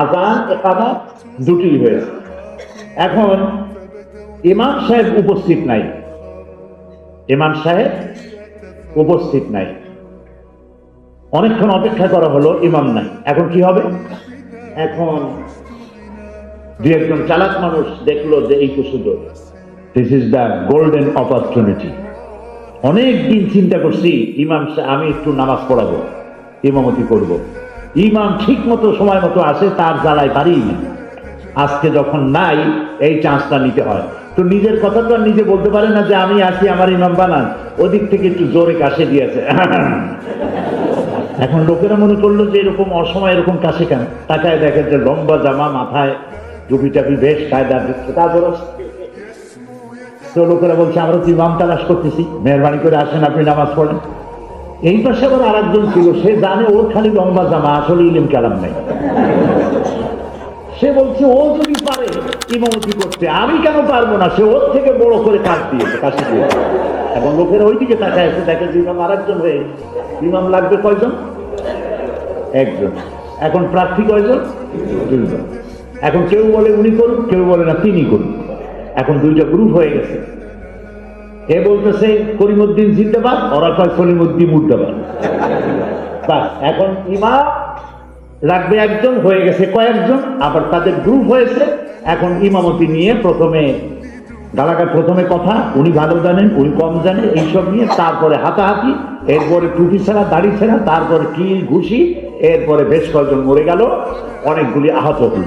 আযান ইকামত দুটি হয়েছে। এখন ইমাম সাহেব উপস্থিত নাই, ইমাম সাহেব উপস্থিত নাই, অনেকক্ষণ অপেক্ষা করা হলো, ইমাম নাই। এখন কি হবে? এখন দু একজন চালাক মানুষ দেখলো যে এই তো সুযোগ, this is the golden opportunity. অনেক দিন চিন্তা করছি ইমাম আমি একটু নামাজ পড়াবো, ইমামতি করব। ইমাম ঠিক মতো সময় মতো আসে, তার জ্বালায় পারি না। আজকে যখন নাই, এই চান্সটা নিতে হয়। তো নিজের কথা তো আর নিজে বলতে পারে না যে আমি আসি, আমার ইমাম বানান। ওদিক থেকে একটু জোরে কাশে দিয়েছে। এখন লোকেরা মনে করলো যে এরকম অসময় এরকম কাশে কেন, তাকায় দেখে যে লম্বা জামা, মাথায় টুপি টাপি, বেশ কায়দার তারপর তো লোকেরা বলছে আমরা তো ইমাম তালাশ করতেছি, মেহরবানি করে আসেন, আপনি নামাজ পড়েন। এই পাশে আবার আরেকজন ছিল, সে জানে ওর খালি লম্বা জামা, আসলে ইলিম কালাম নাই। সে বলছে ও যদি পারে ইমামতি করতে, আমি কেন পারবো না? সে ওর থেকে বড় করে কাজ দিয়েছে, কাশি দিয়েছে। এবং লোকেরা ওই দিকে তাকায় এসে দেখে যে ইমাম আরেকজন হয়ে, ইমাম লাগবে কয়জন? একজন। এখন প্রার্থী কয়জন? দুইজন। এখন কেউ বলে উনি করুন, কেউ বলে না তিনি করুন। এখন দুইটা গ্রুপ হয়ে গেছে। এ বলতেছে করিমউদ্দিন জিন্দাবাদ, ওরা কয় সলিমউদ্দিন মুর্দাবাদ। এখন ইমাম লাগবে একজন, হয়ে গেছে কয়েকজন, আবার তাদের গ্রুপ হয়েছে। এখন ইমামতি নিয়ে প্রথমে গালাগাল, প্রথমে কথা, উনি ভালো জানেন, উনি কম জানেন, এইসব নিয়ে, তারপরে হাতাহাতি, এরপরে টুপি ছাড়া, দাড়ি ছাড়া, তারপরে কিল ঘুষি, এরপরে বেশ কয়েকজন মরে গেল, অনেকগুলি আহত হল।